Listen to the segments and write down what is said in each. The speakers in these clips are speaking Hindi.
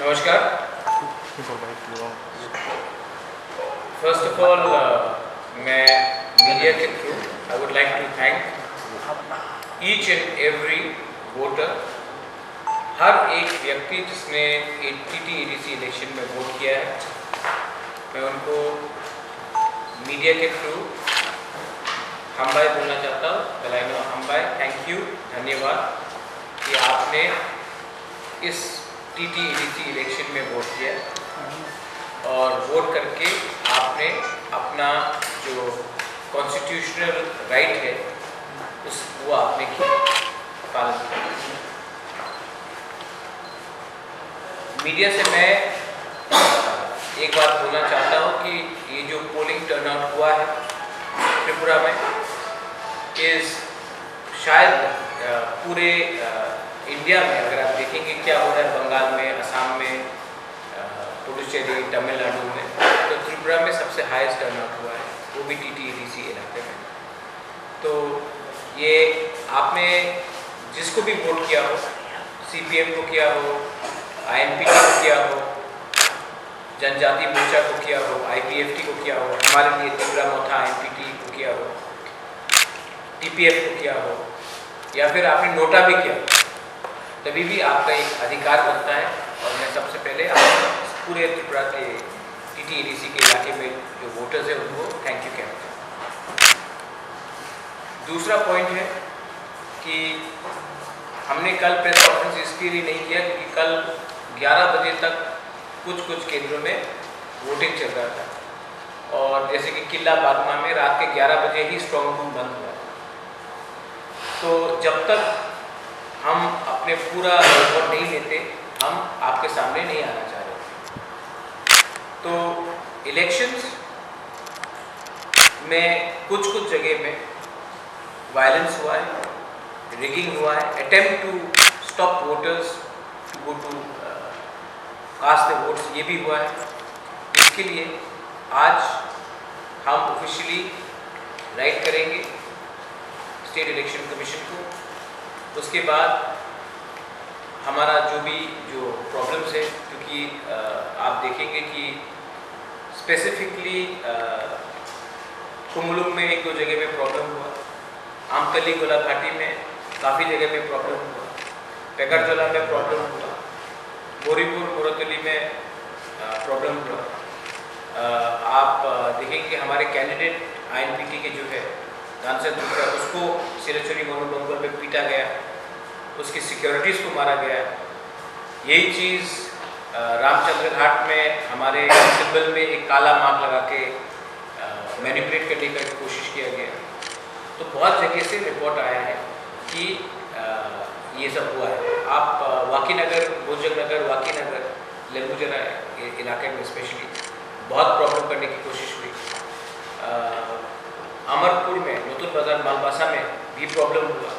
नमस्कार। फर्स्ट ऑफ ऑल मैं मीडिया के through I would like to thank each and every voter, हर एक व्यक्ति जिसने TT-EDC इलेक्शन में वोट किया है। मैं उनको मीडिया के थ्रू हमबाई बोलना चाहता हूँ। बेलाइनो हमबाई, थैंक यू, धन्यवाद कि आपने इस TT-EDC इलेक्शन में वोट किया और वोट करके आपने अपना जो कॉन्स्टिट्यूशनल राइट है वो आपने किया, पालन किया। मीडिया से मैं एक बात बोलना चाहता हूँ कि ये जो पोलिंग टर्नआउट हुआ है त्रिपुरा में, इस शायद पूरे इंडिया में अगर आप देखेंगे क्या हो रहा है बंगाल में, असम में, पुडुचेरी, तमिलनाडु में, तो त्रिपुरा में सबसे हाईएस्ट टर्नआउट हुआ है, वो भी TT-EDC इलाके में। तो ये आपने जिसको भी वोट किया हो, CPM को किया हो, INPT को किया हो, जनजाति मोर्चा को किया हो, IPFT को किया हो, हमारे लिए त्रिपुरा मोथा INPT को किया हो, TPF को किया हो, या फिर आपने नोटा भी किया, तभी भी आपका एक अधिकार बनता है। और मैं सबसे पहले आप पूरे त्रिपुरा के TT-EDC के इलाके में जो वोटर्स हैं उनको थैंक यू कहता हूँ। दूसरा पॉइंट है कि हमने कल प्रेस कॉन्फ्रेंस इसके लिए नहीं किया क्योंकि कल 11 बजे तक कुछ केंद्रों में वोटिंग चल रहा था, और जैसे कि किला बागमा में रात के 11 बजे ही स्ट्रॉन्ग रूम बंद हुआ। तो जब तक हम अपने पूरा रिपोर्ट नहीं लेते, हम आपके सामने नहीं आना चाह रहे। तो इलेक्शंस में कुछ जगह में वायलेंस हुआ है, रिगिंग हुआ है, attempt to stop voters to go to cast the votes, ये भी हुआ है। इसके लिए आज हम ऑफिशियली राइट करेंगे स्टेट इलेक्शन कमीशन को। उसके बाद हमारा जो प्रॉब्लम्स है, क्योंकि आप देखेंगे कि स्पेसिफिकली कुमलुम में 1-2 जगह में प्रॉब्लम हुआ, आमतली गोलाघाटी में काफ़ी जगह में प्रॉब्लम हुआ, पेगरजला में प्रॉब्लम हुआ, बोरीपुर मोरतली में प्रॉब्लम हुआ। आप देखेंगे कि हमारे कैंडिडेट INPT के जो है दानसर दुर्गा, उसको सिरेचुरी मनोबंगल में पीटा गया, उसकी सिक्योरिटीज़ को मारा गया। यही चीज़ रामचंद्र घाट में हमारे सिंबल में एक काला मार्क लगा के मैनिपुलेट करने की कोशिश किया गया। तो बहुत जगह से रिपोर्ट आया है कि ये सब हुआ है। आप वाकीनगर, भोजनगर, वाकीनगर, लेम्बुजरा इलाके में स्पेशली बहुत प्रॉब्लम करने की कोशिश हुई। अमरपुर में, नूतन बाजार मालबासा में भी प्रॉब्लम हुआ,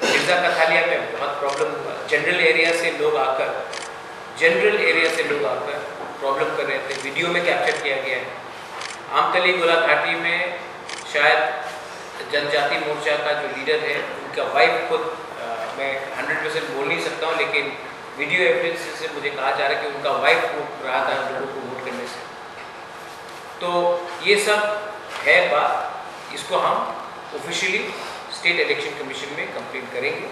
मिर्जा कथालिया में बहुत प्रॉब्लम हुआ। जनरल एरिया से लोग आकर प्रॉब्लम कर रहे थे, वीडियो में कैप्चर किया गया है। आमतली गोलाघाटी में शायद जनजाति मोर्चा का जो लीडर है, उनका वाइफ को मैं 100% बोल नहीं सकता हूँ, लेकिन वीडियो एविडेंस से मुझे कहा जा रहा है कि उनका वाइफ रोक रहा था लोगों को वोट करने से। तो ये सब है बात, इसको हम ऑफिशियली स्टेट इलेक्शन कमीशन में कंप्लेंट करेंगे।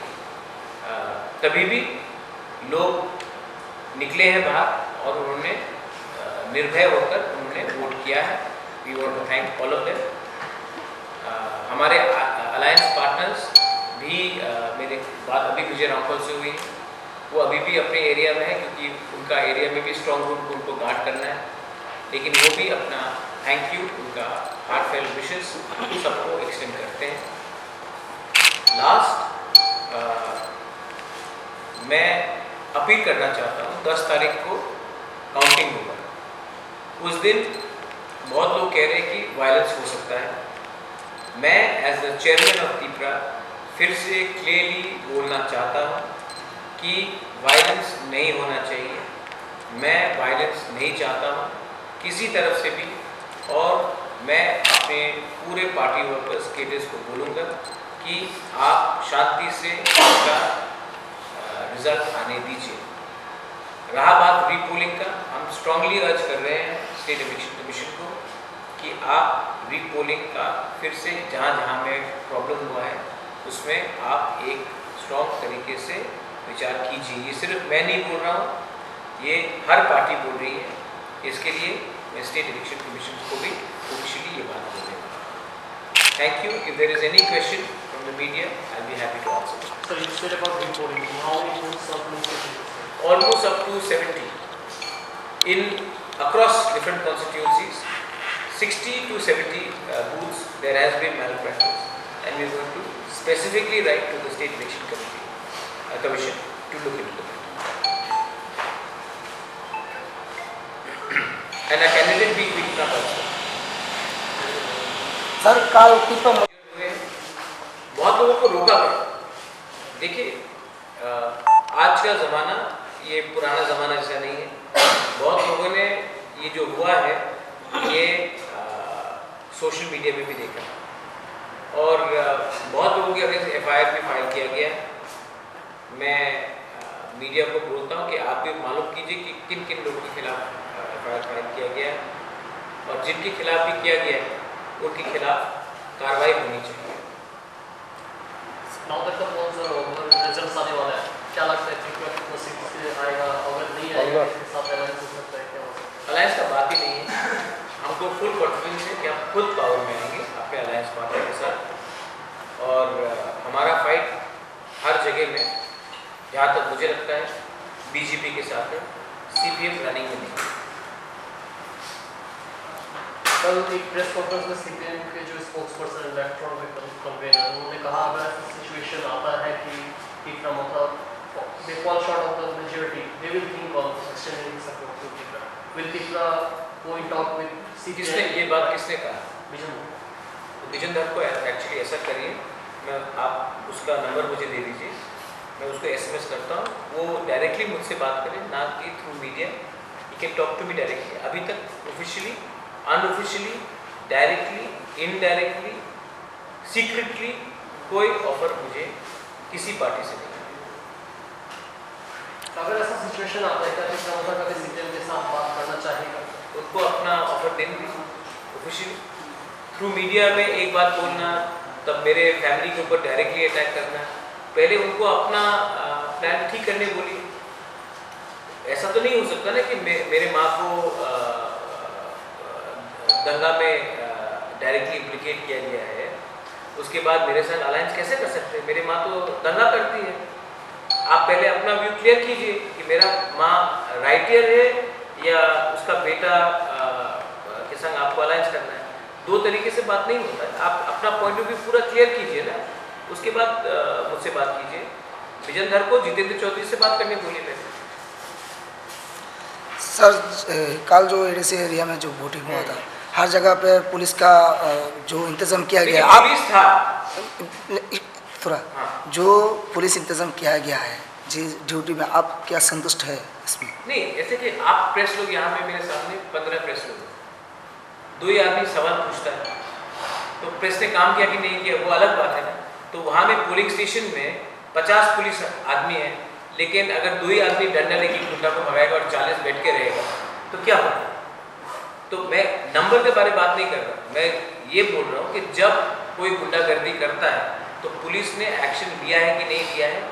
तभी भी लोग निकले हैं बाहर और उन्होंने निर्भय होकर उन्होंने वोट किया है। We want to thank all of them. हमारे अलायंस पार्टनर्स भी, मेरे बात अभी विजय रामफल से हुई, वो अभी भी अपने एरिया में है क्योंकि उनका एरिया में भी स्ट्रॉन्ग रूम को उनको गार्ड करना है, लेकिन वो भी अपना थैंक यू, उनका हार्टफेल विशेस सबको एक्सटेंड करते हैं। लास्ट मैं अपील करना चाहता हूँ, 10 तारीख को काउंटिंग होगा। उस दिन बहुत लोग कह रहे हैं कि वायलेंस हो सकता है। मैं as the chairman of Tripura फिर से क्लियरली बोलना चाहता हूँ कि वायलेंस नहीं होना चाहिए। मैं वायलेंस नहीं चाहता हूँ किसी तरफ से भी, और मैं अपने पूरे पार्टी वर्कर्स केडर्स को बोलूँगा कि आप शांति से इसका रिजल्ट आने दीजिए। रहा बात रीपोलिंग का, हम स्ट्रांगली अर्ज कर रहे हैं स्टेट इलेक्शन कमीशन को कि आप रीपोलिंग का फिर से जहाँ जहाँ में प्रॉब्लम हुआ है उसमें आप एक स्ट्रॉन्ग तरीके से विचार कीजिए। ये सिर्फ मैं नहीं बोल रहा हूँ, ये हर पार्टी बोल रही है। इसके लिए मैं स्टेट इलेक्शन कमीशन को भी ऑफिशियली ये बात बोल रहा हूँ। Thank you. If there is any question from the media I will be happy to answer. So you said about reporting. How many booths of location? Almost up to 70 in across different constituencies. 60 to 70 booths there has been malpractice, and we are going to specifically write to the state election commission to look into it. And a candidate being picked up also. Sir काल टिप्पण बहुत लोगों को रोका गया। देखिए आज का ज़माना ये पुराना ज़माना जैसा नहीं है। बहुत लोगों ने ये जो हुआ है ये सोशल मीडिया में भी देखा और बहुत लोगों के अगेंस्ट FIR भी फाइल किया गया। मैं मीडिया को बोलता हूँ कि आप भी मालूम कीजिए कि किन किन लोगों के खिलाफ FIR फाइल किया गया और जिनके खिलाफ भी किया गया उनके खिलाफ कार्रवाई होनी चाहिए। Now that the polls are over, results आने वाला है, क्या लगता है कि कितना सीट से आएगा? अगर नहीं आएगा इसके साथ अलायंस हो सकता है, क्या हो सकता है? अलायंस का बात ही नहीं है। हमको फुल कॉन्फिडेंस है कि हम खुद पावर में आएंगे अपने अलायंस पार्टनर के साथ और हमारा फाइट हर जगह में, जहाँ तक मुझे लगता है BJP के साथ है, CPM रनिंग में नहीं। कल एक प्रेस कॉन्फ्रेंस में CPM के जो स्पोक्सपर्सन इलेक्ट्रॉनिक कन्वेनर उन्होंने कहा अगर ऐसा सिचुएशन आता है कि टीपरा मतलब they fall short of the majority, they will think of extending support to Tifra. Will Tifra go in talk with CPM? किसने ये बात किसने कहा? विजन धर को एक्चुअली ऐसा करिए, मैं आप उसका नंबर मुझे दे दीजिए, मैं उसको SMS करता हूँ, वो डायरेक्टली मुझसे बात करें, ना कि through media. He can talk to me directly. अभी तक officially, unofficially, directly, indirectly, secretly कोई ऑफर मुझे किसी पार्टी से नहीं। अगर ऐसा सिचुएशन आता है क्या मतलब कभी CPM के साथ बात करना चाहेगा? उनको अपना ऑफर देने दीजिए ऑफिशियली। थ्रू मीडिया में एक बात बोलना, तब मेरे फैमिली के ऊपर डायरेक्टली अटैक करना, पहले उनको अपना प्लान ठीक करने बोलिए। ऐसा तो नहीं हो सकता ना कि मेरे माँ को दंगा में डायरेक्टली इम्प्लिकेट किया गया है, उसके बाद मेरे साथ अलायंस कैसे कर सकते हैं? मेरी माँ तो दंगा करती है। आप पहले अपना व्यू क्लियर कीजिए कि मेरा माँ राइटियर है या उसका बेटा के संग आपको अलायंस करना है। दो तरीके से बात नहीं होता है। आप अपना पॉइंट ऑफ व्यू पूरा क्लियर कीजिए ना, उसके बाद मुझसे बात कीजिए। विजन धर को जितेंद्र चौधरी से बात करने बोलिए पहले। सर कल जो एडीसी एरिया में जो वोटिंग हुआ था, हर जगह पे पुलिस का जो इंतजाम किया गया, आप पुलिस था थोड़ा जो पुलिस इंतजाम किया गया है जी ड्यूटी में, आप क्या संतुष्ट है इसमें? नहीं, ऐसे कि आप प्रेस लोग यहाँ पे मेरे सामने 15 प्रेस लोग, दो ही आदमी सवाल पूछता है तो प्रेस ने काम किया कि नहीं किया वो अलग बात है ना। तो वहाँ में पोलिंग स्टेशन में 50 पुलिस आदमी है, लेकिन अगर दो ही आदमी डंडा लेके गुंडा को भगाएगा और 40 बैठ के रहेगा तो क्या होगा? तो मैं नंबर के बारे में बात नहीं कर रहा, मैं ये बोल रहा हूँ कि जब कोई गुंडागर्दी करता है तो पुलिस ने एक्शन लिया है कि नहीं लिया है।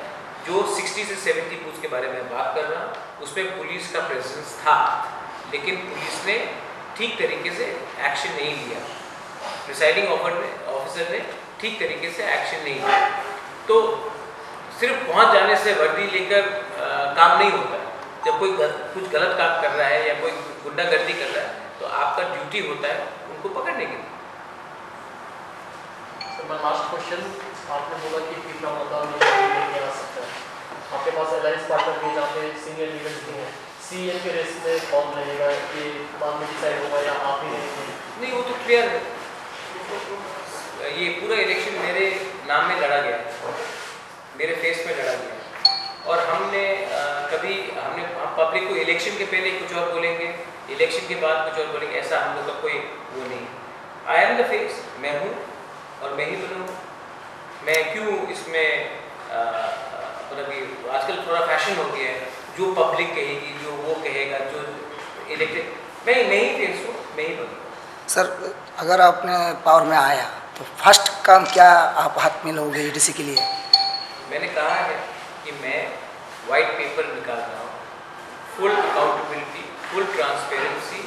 जो 60 से 70 बूथ के बारे में बात कर रहा हूँ उसमें पुलिस का प्रेजेंस था, लेकिन पुलिस ने ठीक तरीके से एक्शन नहीं लिया। प्रिसाइडिंग ऑफिसर ने ठीक तरीके से एक्शन नहीं लिया। तो सिर्फ पहुंच जाने से वर्दी लेकर काम नहीं होता। जब कोई कुछ गलत काम कर रहा है या कोई गुंडागर्दी कर रहा है तो आपका ड्यूटी होता है उनको पकड़ने के लिए। लास्ट क्वेश्चन, आपने बोला कि टीपरा मतदान नहीं आ सकता है, आपके पास अलायंस पार्टनर भी जहाँ पे सीनियर लीडर्स भी हैं, CM के रेस में कौन रहेगा ये बाद में डिसाइड होगा या आप ही रहेंगे? नहीं, वो तो क्लियर है। ये पूरा इलेक्शन मेरे नाम में लड़ा गया है, मेरे फेस में लड़ा गया है। और हमने हम पब्लिक को इलेक्शन के पहले कुछ और बोलेंगे, इलेक्शन के बाद कुछ और बोलेंगे, ऐसा हम लोग का कोई वो नहीं। आई एम द फेस, मैं हूँ और मैं ही बनूँगा। मैं क्यों इसमें मतलब कि आजकल थोड़ा फैशन हो गया है जो पब्लिक कहेगी, जो वो कहेगा, जो इलेक्टेड, मैं ही फेस हूँ, मैं ही बनूँ। सर अगर आपने पावर में आया तो फर्स्ट काम क्या आप हाथ में लोगे एडीसी के लिए? मैंने कहा है कि मैं वाइट पेपर निकाल रहा हूँ, full accountability, full transparency,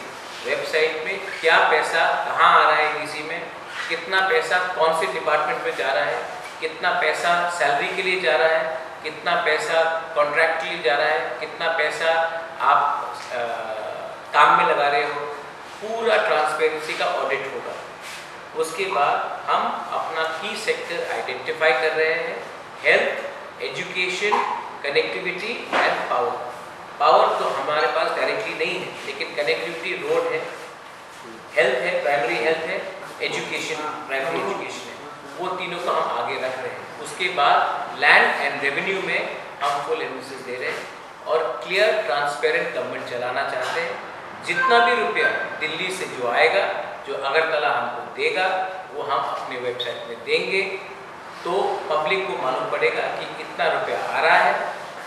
website में क्या पैसा कहाँ आ रहा है एडीसी में, कितना पैसा कौन से डिपार्टमेंट में जा रहा है, कितना पैसा सैलरी के लिए जा रहा है, कितना पैसा कॉन्ट्रैक्ट के लिए जा रहा है, कितना पैसा आप काम में लगा रहे हो, पूरा ट्रांसपेरेंसी का ऑडिट होगा। उसके बाद हम अपना की सेक्टर आइडेंटिफाई कर रहे हैं, health, education, connectivity and power. Power तो हमारे पास डायरेक्टली नहीं है, लेकिन कनेक्टिविटी रोड है, हेल्थ है, प्राइमरी हेल्थ है, एजुकेशन प्राइमरी एजुकेशन है, वो तीनों को हम आगे रख रहे हैं। उसके बाद लैंड एंड रेवेन्यू में हम फुल एम्फेसिस दे रहे हैं और क्लियर ट्रांसपेरेंट गवर्नमेंट चलाना चाहते हैं। जितना भी रुपया दिल्ली से जो आएगा, जो अगरतला हमको देगा, वो हम अपने वेबसाइट में देंगे, तो पब्लिक को मालूम पड़ेगा कि इतना रुपया आ रहा है,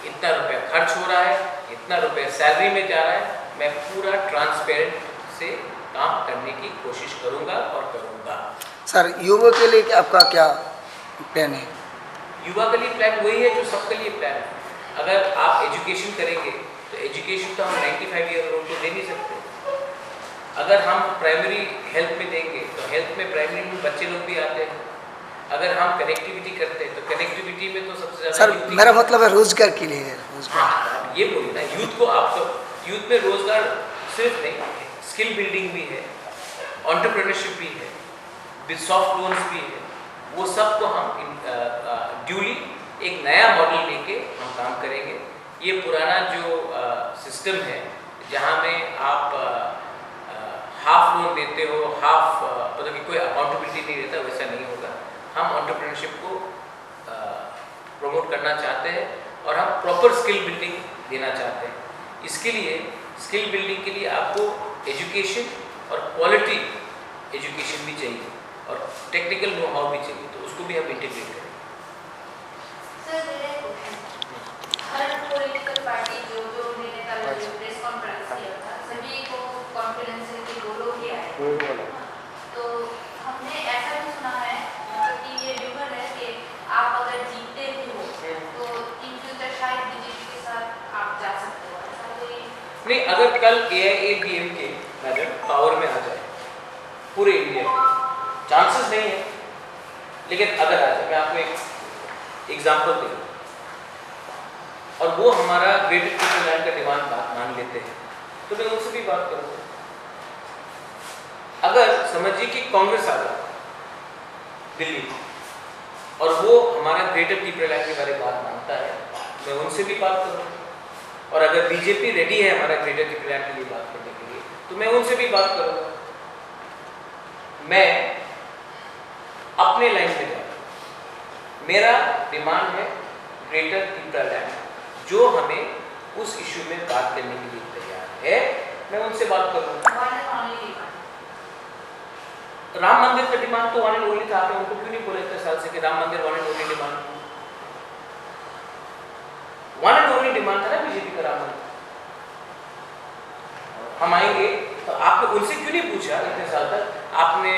इतना रुपया खर्च हो रहा है, इतना रुपया सैलरी में जा रहा है। मैं पूरा ट्रांसपेरेंट से काम करने की कोशिश करूंगा और करूंगा। सर युवा के लिए आपका क्या प्लान है? युवा के लिए प्लान वही है जो सबके लिए प्लान है। अगर आप एजुकेशन करेंगे तो एजुकेशन तो हम 95 ईयर ओल्ड को दे नहीं सकते। अगर हम प्राइमरी हेल्थ में देंगे तो हेल्थ में प्राइमरी में बच्चे लोग भी आते हैं। अगर हम कनेक्टिविटी करते हैं तो कनेक्टिविटी में तो सबसे ज़्यादा सर मेरा मतलब है रोजगार के लिए है, रोजगार। हाँ, ये बोलिए ना, यूथ को आप तो यूथ में रोजगार सिर्फ नहीं, स्किल बिल्डिंग भी है, एंटरप्रेन्योरशिप भी है, सॉफ्ट लोन्स भी है, वो सब को हम ड्यूली एक नया मॉडल लेके हम काम करेंगे। ये पुराना जो सिस्टम है जहाँ में आप हाफ लोन देते हो, हाफ मतलब कि कोई अकाउंटेबिलिटी नहीं रहता, वैसा नहीं होगा। हम एंटरप्रेन्योरशिप को प्रमोट करना चाहते हैं और हम प्रॉपर स्किल बिल्डिंग देना चाहते हैं। इसके लिए स्किल बिल्डिंग के लिए आपको एजुकेशन और क्वालिटी एजुकेशन भी चाहिए और टेक्निकल नो हाउ भी चाहिए, तो उसको भी हम इंटीग्रेट करेंगे। हर पॉलिटिकल पार्टी जो उन्होंने कल प्रेस कॉन्फ्रेंस किया था, सभी को कॉन्फिडेंस है कि 2 लोग ही आए। तो हमने ऐसा भी सुना है, मतलब कि ये र्यूमर है कि आप अगर जीतते भी हो तो इन फ्यूचर शायद बीजेपी के साथ आप जा सकते हो, ऐसा कोई नहीं। अगर कल AIADMK मैडम पावर में आ जाए पूरे इंडिया में, चांसेस नहीं है, लेकिन अगर आ जाए, मैं आपको एक एग्जाम्पल दूँ, और वो हमारा ग्रेटर ट्रिपल का डिमांड मान लेते हैं, तो मैं उनसे भी बात करूँगा। अगर समझिए कि कांग्रेस आ जाए दिल्ली और वो हमारा ग्रेटर ट्रिपल के बारे में बात मानता है, मैं उनसे भी बात करूँगा। और अगर बीजेपी रेडी है हमारा ग्रेटर ट्रिपल के लिए बात करने के लिए, तो मैं उनसे भी बात करूँगा। मैं अपने लाइन में जाऊँ, मेरा डिमांड है ग्रेटर ट्रिपल, जो हमें उस इशू में बात करने के लिए तैयार है, मैं उनसे बात करूँगा। राम मंदिर का डिमांड तो वन एंड ओनली था, आपने उनको क्यों नहीं बोला इतने साल से कि राम मंदिर one and only demand? One and only demand था ना बीजेपी का राम मंदिर। हम आएंगे तो आपने उनसे क्यों नहीं पूछा इतने साल तक? आपने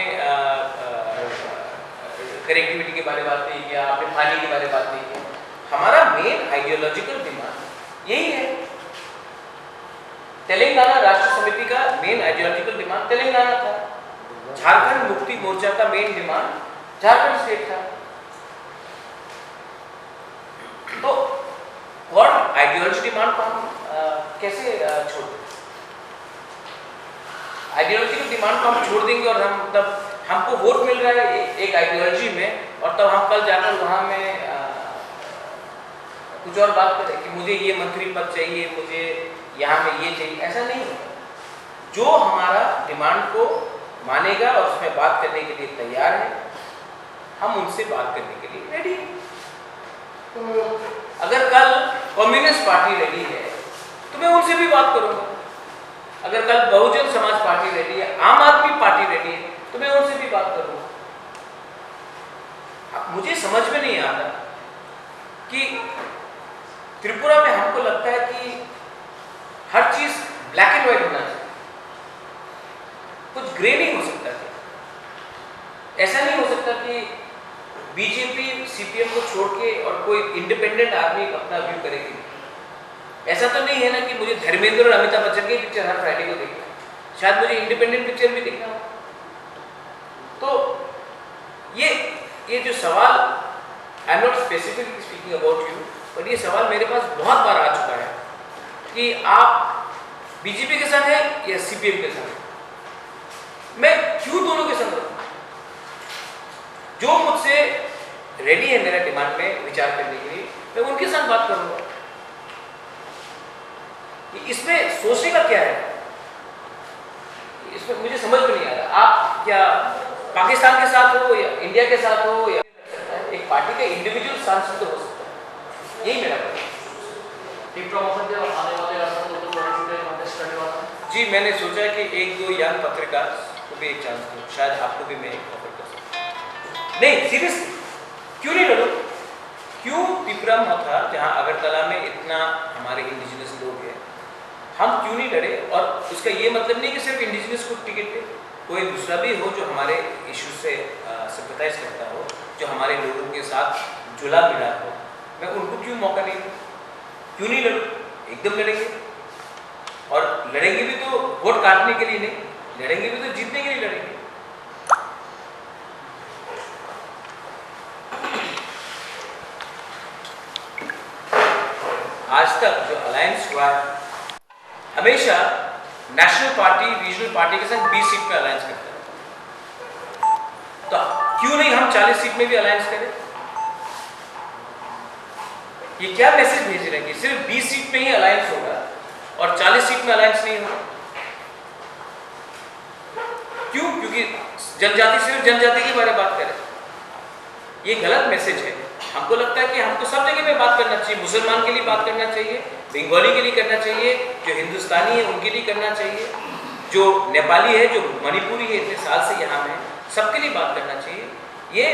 कनेक्टिविटी के बारे में बात नहीं किया, आपने पानी के बारे में बात नहीं किया। हमारा मेन आइडियोलॉजिकल डिमांड यही है। तेलंगाना राष्ट्र समिति का मेन आइडियोलॉजिकल डिमांड तेलंगाना था, झारखंड मुक्ति मोर्चा का मेन डिमांड झारखंड स्टेट था। तो और आइडियोलॉजी डिमांड को हम कैसे छोड़ दें? आइडियोलॉजिकल डिमांड को हम छोड़ देंगे और हम तब हमको वोट मिल रहा है एक आइडियोलॉजी में, और तब हम कल जाकर वहाँ में कुछ और बात करें कि मुझे ये मंत्री पद चाहिए, मुझे यहाँ में ये चाहिए, ऐसा नहीं होगा। जो हमारा डिमांड को मानेगा और उसमें बात करने के लिए तैयार है, हम उनसे बात करने के लिए रेडी हैं। अगर कल कम्युनिस्ट पार्टी रेडी है तो मैं उनसे भी बात करूंगा। अगर कल बहुजन समाज पार्टी रेडी है, आम आदमी पार्टी रेडी है, तो मैं उनसे भी बात करूंगा। मुझे समझ में नहीं आता कि त्रिपुरा में हमको लगता है कि हर चीज ब्लैक एंड व्हाइट होना चाहिए, कुछ ग्रे नहीं हो सकता है। ऐसा नहीं हो सकता कि बीजेपी सीपीएम को छोड़ के और कोई इंडिपेंडेंट आदमी अपना व्यू करेगी। ऐसा तो नहीं है ना कि मुझे धर्मेंद्र और अमिताभ बच्चन की पिक्चर हर फ्राइडे को देखना है, शायद मुझे इंडिपेंडेंट पिक्चर भी देखना हो। तो ये जो सवाल, I am not specifically speaking about you, पर ये सवाल मेरे पास बहुत बार आ चुका है कि आप बीजेपी के साथ हैं या सीपीएम के साथ हैं। मैं क्यों दोनों के साथ रहूं? जो मुझसे रेडी है मेरा डिमांड में विचार करने के लिए, मैं उनके साथ बात करूंगा। इसमें सोचने का क्या है, इसमें मुझे समझ में नहीं आ रहा। आप क्या पाकिस्तान के साथ हो या इंडिया के साथ हो, या एक पार्टी का इंडिविजुअल सांसद तो हो सकता है, यही मेरा प्रश्न। जी, मैंने सोचा कि एक दो यंग पत्रकार को भी एक चांस दूं, शायद आपको भी मैं एक ऑफर कर सकता। नहीं, सीरियसली, क्यों नहीं लड़ो? क्यों पिपरा मथा, जहाँ अगरतला में इतना हमारे इंडिजिनस लोग हैं, हम क्यों नहीं लड़े? और उसका ये मतलब नहीं कि सिर्फ इंडिजिनस को टिकट दे, कोई दूसरा भी हो जो हमारे इशू से सिंपैथाइज करता हो, जो हमारे लोगों के साथ जुला मिला हो, मैं उनको क्यों मौका नहीं दूँ? क्यों नहीं लड़ूँ? एकदम लड़ेंगे, और लड़ेंगे भी तो वोट काटने के लिए नहीं, लड़ेंगे भी तो जीतने के लिए लड़ेंगे। आज तक जो अलायंस हुआ है, हमेशा नेशनल पार्टी रीजनल पार्टी के साथ 20 सीट में अलायंस करता है, तो क्यों नहीं हम 40 सीट में भी अलायंस करें? ये क्या मैसेज भेज रहे हैं कि सिर्फ 20 सीट में ही अलायंस होगा और 40 सीट में अलायंस नहीं होगा? क्यों? क्योंकि जनजाति सिर्फ जनजाति के बारे में बात करें, ये गलत मैसेज है। हमको लगता है कि हमको सब जगह में बात करना चाहिए, मुसलमान के लिए बात करना चाहिए, बंगाली के लिए करना चाहिए, जो हिंदुस्तानी है उनके लिए करना चाहिए, जो नेपाली है, जो मणिपुरी है, इतने साल से यहाँ में, सबके लिए बात करना चाहिए। ये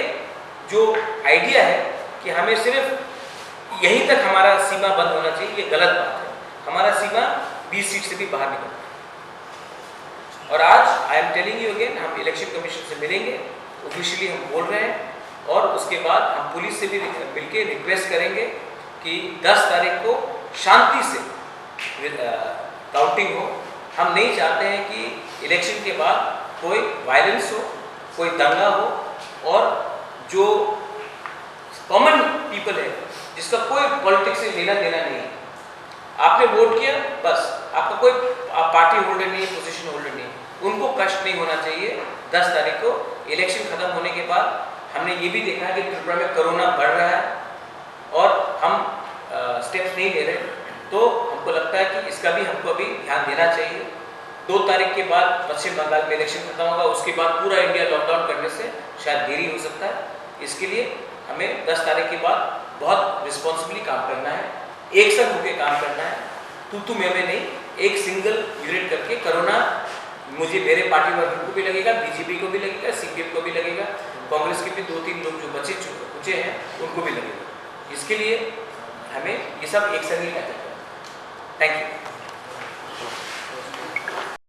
जो आइडिया है कि हमें सिर्फ यहीं तक हमारा सीमा बंद होना चाहिए, ये गलत बात है। हमारा सीमा 20 सीट से भी बाहर निकलता है। और आज I am telling you again, हम इलेक्शन कमीशन से मिलेंगे, ऑफिशियली हम बोल रहे हैं, और उसके बाद हम पुलिस से भी मिलकर रिक्वेस्ट करेंगे कि 10 तारीख को शांति से काउंटिंग हो। हम नहीं चाहते हैं कि इलेक्शन के बाद कोई वायलेंस हो, कोई दंगा हो, और जो कॉमन पीपल है जिसका कोई पॉलिटिक्स से लेना देना नहीं है, आपने वोट किया बस, आपका कोई पार्टी होल्डर नहीं है, पोजीशन होल्डर नहीं है, उनको कष्ट नहीं होना चाहिए। 10 तारीख को इलेक्शन खत्म होने के बाद हमने ये भी देखा है कि त्रिपुरा में कोरोना बढ़ रहा है और हम स्टेप्स नहीं ले रहे, तो हमको लगता है कि इसका भी हमको अभी ध्यान देना चाहिए। 2 तारीख के बाद पश्चिम बंगाल में इलेक्शन खत्म होगा, उसके बाद पूरा इंडिया लॉकडाउन करने से शायद देरी हो सकता है। इसके लिए हमें 10 तारीख के बाद बहुत रिस्पॉन्सिबली काम करना है, एक साथ होकर काम करना है, तू मैं नहीं, एक सिंगल यूनिट करके। कोरोना मुझे मेरे पार्टी वर्ग को भी लगेगा, बीजेपी को भी लगेगा, सीपीएम को भी लगेगा, कांग्रेस के भी 2-3 लोग जो बचे हैं उनको भी लगेगा। इसके लिए हमें ये सब एक संग ही करना है। Thank you.